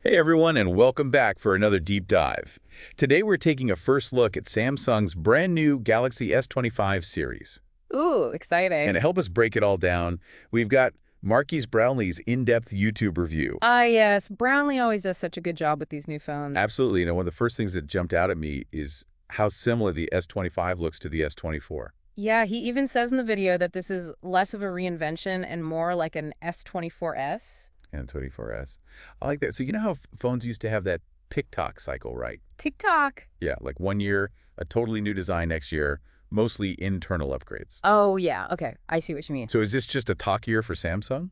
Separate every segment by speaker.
Speaker 1: Hey everyone, and welcome back for another deep dive. Today we're taking a first look at Samsung's brand new Galaxy S25 series.
Speaker 2: Ooh,
Speaker 1: And to
Speaker 2: exciting.
Speaker 1: help us break it all down, we've got Marques Brownlee's in-depth YouTube review.
Speaker 2: Ah, yes. Brownlee always does such a good job with these new phones.
Speaker 1: Absolutely, one of the first things that jumped out at me is how similar the S25 looks to the S24
Speaker 2: Yeah, he even says in the video that this is less of a reinvention and more like an S24s.
Speaker 1: and 24S. I like that. So you know how phones used to have that pick-tock cycle, right?
Speaker 2: TikTok.
Speaker 1: Yeah, like 1 year, a totally new design next year, mostly internal upgrades.
Speaker 2: Oh, yeah. Okay. I see what you mean.
Speaker 1: So is this just a talk year for Samsung?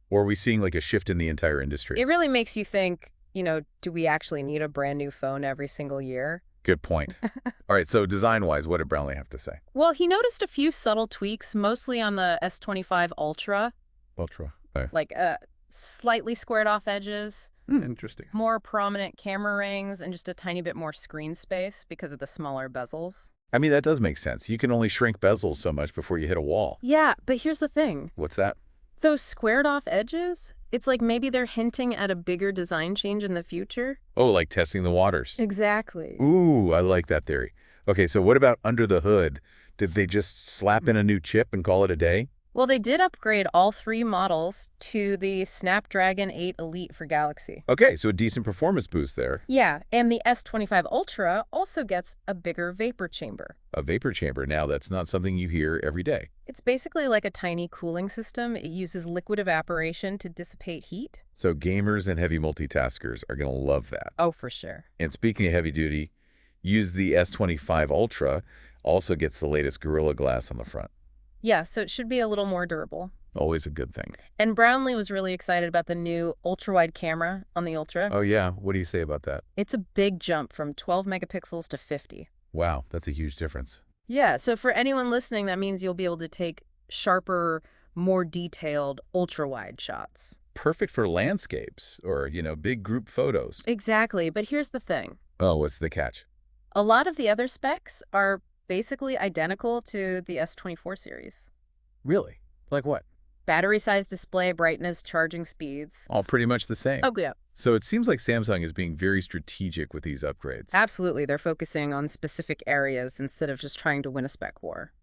Speaker 1: Or are we seeing like a shift in the entire industry?
Speaker 2: It really makes you think, do we actually need a brand new phone every single year?
Speaker 1: Good point. All right, so design-wise, what did Brownlee have to say?
Speaker 2: Well, he noticed a few subtle tweaks, mostly on the S25 Ultra,
Speaker 1: Ultra. Okay.
Speaker 2: like slightly squared off edges,
Speaker 1: Interesting.
Speaker 2: more prominent camera rings, and just a tiny bit more screen space because of the smaller bezels.
Speaker 1: I mean, that does make sense. You can only shrink bezels so much before you hit a wall.
Speaker 2: Yeah, but here's the thing.
Speaker 1: What's that?
Speaker 2: Those squared off edges, it's like maybe they're hinting at a bigger design change in the future.
Speaker 1: Oh, like testing the waters.
Speaker 2: Exactly.
Speaker 1: Ooh, I like that theory. Okay, so what about under the hood? Did they just slap in a new chip and call it a day?
Speaker 2: Well, they did upgrade all three models to the Snapdragon 8 Elite for Galaxy.
Speaker 1: Okay, so a decent performance boost there.
Speaker 2: Yeah, and the S25 Ultra also gets a bigger vapor chamber.
Speaker 1: A vapor chamber. Now, that's not something you hear every day.
Speaker 2: It's basically like a tiny cooling system. It uses liquid evaporation to dissipate heat.
Speaker 1: So gamers and heavy multitaskers are going to love that.
Speaker 2: Oh, for sure.
Speaker 1: And speaking of heavy duty, use the S25 Ultra also gets the latest Gorilla Glass on the front.
Speaker 2: Yeah, so it should be a little more durable.
Speaker 1: Always a good thing.
Speaker 2: And Brownlee was really excited about the new ultra-wide camera on the Ultra.
Speaker 1: Oh yeah, what do you say about that?
Speaker 2: It's a big jump from 12 megapixels to 50.
Speaker 1: Wow, that's a huge difference.
Speaker 2: Yeah, so for anyone listening, that means you'll be able to take sharper, more detailed ultra-wide shots.
Speaker 1: Perfect for landscapes or, big group photos.
Speaker 2: Exactly, but here's the thing.
Speaker 1: Oh, what's the catch?
Speaker 2: A lot of the other specs are basically identical to the S24 series.
Speaker 1: Really? Like what?
Speaker 2: Battery size, display, brightness, charging speeds.
Speaker 1: All pretty much the same.
Speaker 2: Oh, yeah.
Speaker 1: So it seems like Samsung is being very strategic with these upgrades.
Speaker 2: Absolutely. They're focusing on specific areas instead of just trying to win a spec war.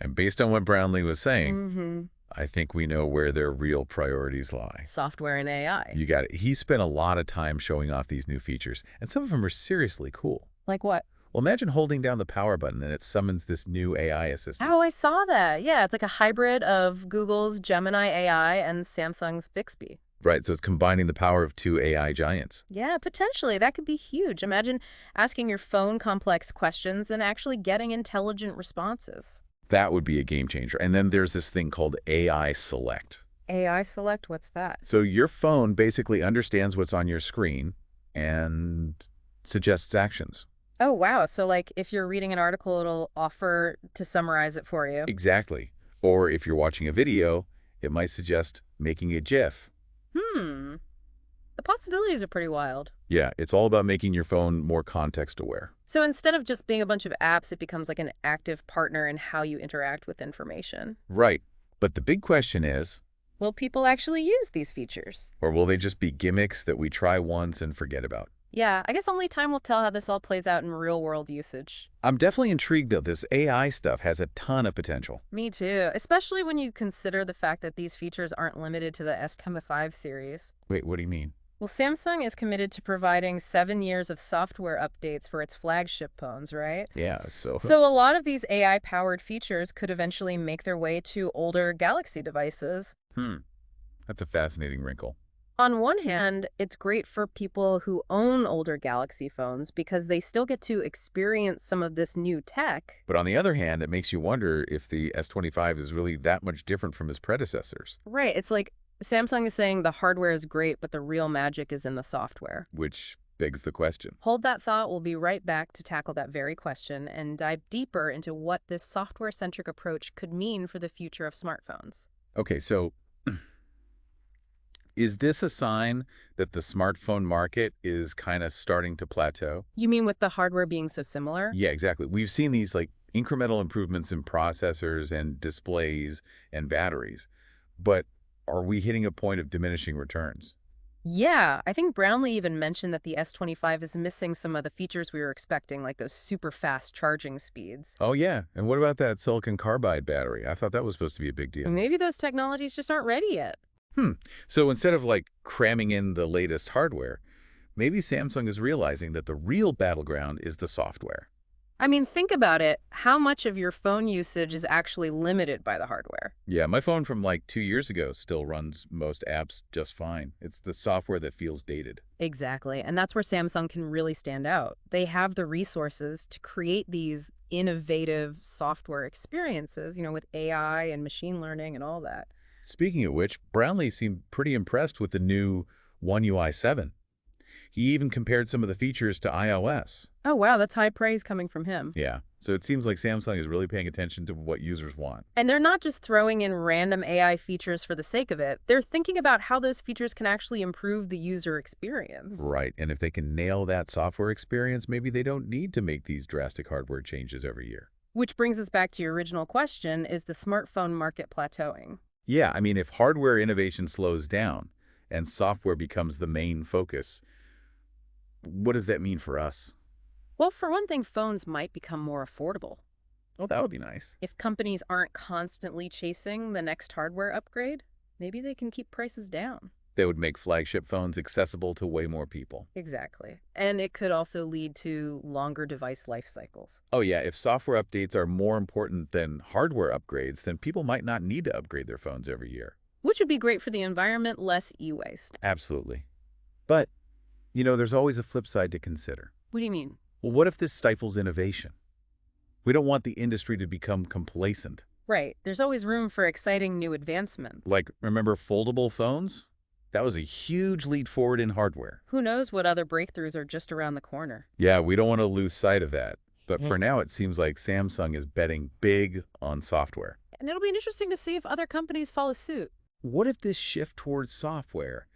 Speaker 1: And based on what Brownlee was saying,
Speaker 2: Mm-hmm.
Speaker 1: I think we know where their real priorities lie.
Speaker 2: Software and AI.
Speaker 1: You got it. He spent a lot of time showing off these new features, and some of them are seriously cool.
Speaker 2: Like what?
Speaker 1: Well, imagine holding down the power button and it summons this new AI assistant.
Speaker 2: Oh, I saw that. Yeah, it's like a hybrid of Google's Gemini AI and Samsung's Bixby.
Speaker 1: Right, so it's combining the power of two AI giants.
Speaker 2: Yeah, potentially. That could be huge. Imagine asking your phone complex questions and actually getting intelligent responses.
Speaker 1: That would be a game changer. And then there's this thing called AI Select.
Speaker 2: AI Select, what's that?
Speaker 1: So your phone basically understands what's on your screen and suggests actions.
Speaker 2: Oh, wow. So, like, if you're reading an article, it'll offer to summarize it for you.
Speaker 1: Exactly. Or if you're watching a video, it might suggest making a GIF.
Speaker 2: Hmm. The possibilities are pretty wild.
Speaker 1: Yeah, it's all about making your phone more context aware.
Speaker 2: So instead of just being a bunch of apps, it becomes like an active partner in how you interact with information.
Speaker 1: Right. But the big question is,
Speaker 2: Will people actually use these features?
Speaker 1: or will they just be gimmicks that we try once and forget about?
Speaker 2: Yeah, I guess only time will tell how this all plays out in real-world usage.
Speaker 1: I'm definitely intrigued, though. This AI stuff has a ton of potential.
Speaker 2: Me too, especially when you consider the fact that these features aren't limited to the S25 series.
Speaker 1: Wait, what do you mean?
Speaker 2: Well, Samsung is committed to providing 7 years of software updates for its flagship phones, right?
Speaker 1: Yeah, so
Speaker 2: So a lot of these AI-powered features could eventually make their way to older Galaxy devices.
Speaker 1: that's a fascinating wrinkle.
Speaker 2: On one hand, it's great for people who own older Galaxy phones because they still get to experience some of this new tech.
Speaker 1: But on the other hand, it makes you wonder if the S25 is really that much different from its predecessors,
Speaker 2: Right, it's like Samsung is saying the hardware is great, but the real magic is in the software.
Speaker 1: which begs the question.
Speaker 2: Hold that thought. We'll be right back to tackle that very question and dive deeper into what this software-centric approach could mean for the future of smartphones.
Speaker 1: Okay, so is this a sign that the smartphone market is kind of starting to plateau?
Speaker 2: You mean with the hardware being so similar?
Speaker 1: Yeah, exactly. We've seen these like incremental improvements in processors and displays and batteries, but are we hitting a point of diminishing returns?
Speaker 2: Yeah, I think Brownlee even mentioned that the S25 is missing some of the features we were expecting, like those super fast charging speeds.
Speaker 1: Oh, yeah. And what about that silicon carbide battery? I thought that was supposed to be a big deal.
Speaker 2: Maybe those technologies just aren't ready yet.
Speaker 1: Hmm. So instead of like cramming in the latest hardware, maybe Samsung is realizing that the real battleground is the software.
Speaker 2: I mean, think about it. How much of your phone usage is actually limited by the hardware?
Speaker 1: Yeah, my phone from like 2 years ago still runs most apps just fine. It's the software that feels dated.
Speaker 2: Exactly. And that's where Samsung can really stand out. They have the resources to create these innovative software experiences, with AI and machine learning and all that.
Speaker 1: Speaking of which, Brownlee seemed pretty impressed with the new One UI 7. He even compared some of the features to iOS.
Speaker 2: Oh, wow, that's high praise coming from him.
Speaker 1: Yeah, so it seems like Samsung is really paying attention to what users want.
Speaker 2: And they're not just throwing in random AI features for the sake of it. They're thinking about how those features can actually improve the user experience.
Speaker 1: Right, and if they can nail that software experience, maybe they don't need to make these drastic hardware changes every year.
Speaker 2: Which brings us back to your original question, is the smartphone market plateauing?
Speaker 1: Yeah, I mean, if hardware innovation slows down and software becomes the main focus, what does that mean for us?
Speaker 2: Well, for one thing, phones might become more affordable.
Speaker 1: Oh, that would be nice.
Speaker 2: If companies aren't constantly chasing the next hardware upgrade, maybe they can keep prices down.
Speaker 1: They would make flagship phones accessible to way more people.
Speaker 2: Exactly. And it could also lead to longer device life cycles.
Speaker 1: Oh yeah, if software updates are more important than hardware upgrades, then people might not need to upgrade their phones every year.
Speaker 2: Which would be great for the environment, less e-waste.
Speaker 1: Absolutely. But, there's always a flip side to consider.
Speaker 2: What do you mean?
Speaker 1: Well, what if this stifles innovation? We don't want the industry to become complacent.
Speaker 2: Right. There's always room for exciting new advancements.
Speaker 1: Like, remember foldable phones? That was a huge leap forward in hardware.
Speaker 2: Who knows what other breakthroughs are just around the corner?
Speaker 1: Yeah, we don't want to lose sight of that. But for now, it seems like Samsung is betting big on software.
Speaker 2: And it'll be interesting to see if other companies follow suit.
Speaker 1: What if this shift towards software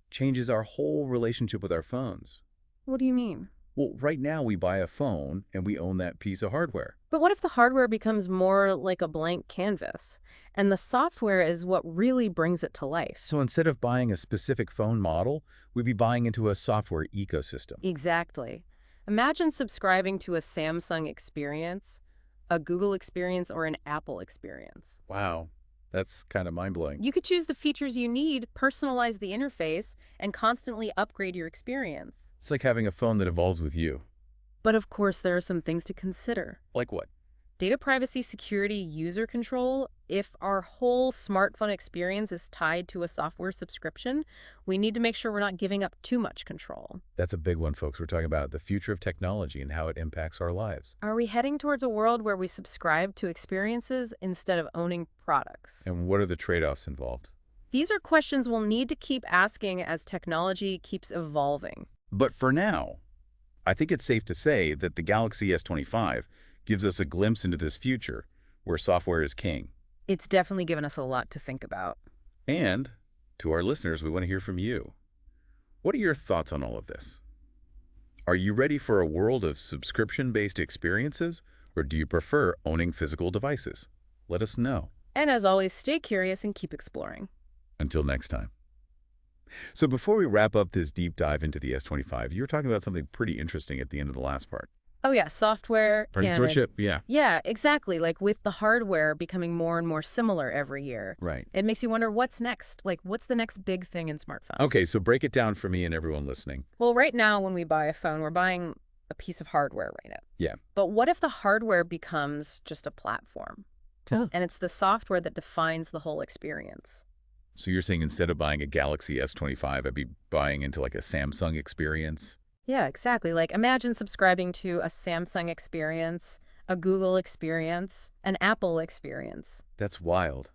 Speaker 1: changes our whole relationship with our phones?
Speaker 2: What do you mean?
Speaker 1: Well, right now we buy a phone and we own that piece of hardware.
Speaker 2: But what if the hardware becomes more like a blank canvas, and the software is what really brings it to life?
Speaker 1: So instead of buying a specific phone model, we'd be buying into a software ecosystem.
Speaker 2: Exactly. Imagine subscribing to a Samsung experience, a Google experience, or an Apple experience.
Speaker 1: Wow, that's kind of mind-blowing.
Speaker 2: You could choose the features you need, personalize the interface, and constantly upgrade your experience.
Speaker 1: It's like having a phone that evolves with you.
Speaker 2: But of course, there are some things to consider.
Speaker 1: Like what?
Speaker 2: Data privacy, security, user control. If our whole smartphone experience is tied to a software subscription, we need to make sure we're not giving up too much control.
Speaker 1: That's a big one, folks. We're talking about the future of technology and how it impacts our lives.
Speaker 2: Are we heading towards a world where we subscribe to experiences instead of owning products?
Speaker 1: And what are the trade-offs involved?
Speaker 2: These are questions we'll need to keep asking as technology keeps evolving.
Speaker 1: But for now, I think it's safe to say that the Galaxy S25 gives us a glimpse into this future where software is king.
Speaker 2: It's definitely given us a lot to think about.
Speaker 1: And to our listeners, we want to hear from you. What are your thoughts on all of this? Are you ready for a world of subscription-based experiences, or do you prefer owning physical devices? Let us know.
Speaker 2: And as always, stay curious and keep exploring.
Speaker 1: Until next time. So before we wrap up this deep dive into the S25, you were talking about something pretty interesting at the end of the last part.
Speaker 2: Oh yeah, software.
Speaker 1: Partnership, yeah.
Speaker 2: Yeah, exactly. Like with the hardware becoming more and more similar every year.
Speaker 1: Right.
Speaker 2: It makes you wonder what's next? Like what's the next big thing in smartphones?
Speaker 1: Okay, so break it down for me and everyone listening.
Speaker 2: Well, right now when we buy a phone, we're buying a piece of hardware right now.
Speaker 1: Yeah.
Speaker 2: But what if the hardware becomes just a platform?
Speaker 1: Huh.
Speaker 2: And it's the software that defines the whole experience.
Speaker 1: So you're saying instead of buying a Galaxy S25, I'd be buying into like a Samsung experience?
Speaker 2: Yeah, exactly. Like imagine subscribing to a Samsung experience, a Google experience, an Apple experience.
Speaker 1: That's wild.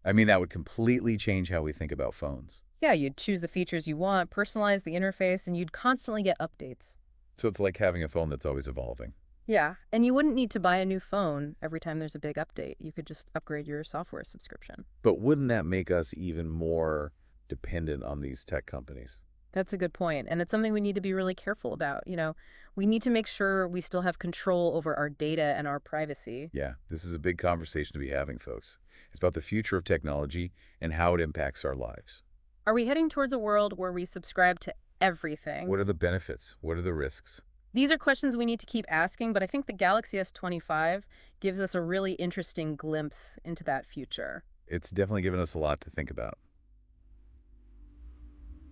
Speaker 1: I mean, that would completely change how we think about phones.
Speaker 2: Yeah, you'd choose the features you want, personalize the interface, and you'd constantly get updates.
Speaker 1: So it's like having a phone that's always evolving.
Speaker 2: Yeah, and you wouldn't need to buy a new phone every time there's a big update. You could just upgrade your software subscription.
Speaker 1: But wouldn't that make us even more dependent on these tech companies?
Speaker 2: That's a good point, and it's something we need to be really careful about. We need to make sure we still have control over our data and our privacy.
Speaker 1: Yeah, this is a big conversation to be having, folks. It's about the future of technology and how it impacts our lives.
Speaker 2: Are we heading towards a world where we subscribe to everything?
Speaker 1: What are the benefits? What are the risks?
Speaker 2: These are questions we need to keep asking, but I think the Galaxy S25 gives us a really interesting glimpse into that future.
Speaker 1: It's definitely given us a lot to think about.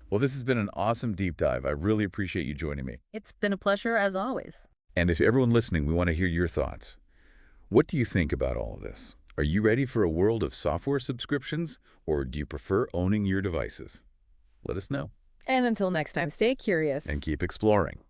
Speaker 1: Well, this has been an awesome deep dive. I really appreciate you joining me.
Speaker 2: It's been a pleasure as always.
Speaker 1: And to everyone listening, we want to hear your thoughts. What do you think about all of this? Are you ready for a world of software subscriptions, or do you prefer owning your devices? Let us know.
Speaker 2: And until next time, stay curious.
Speaker 1: And keep exploring.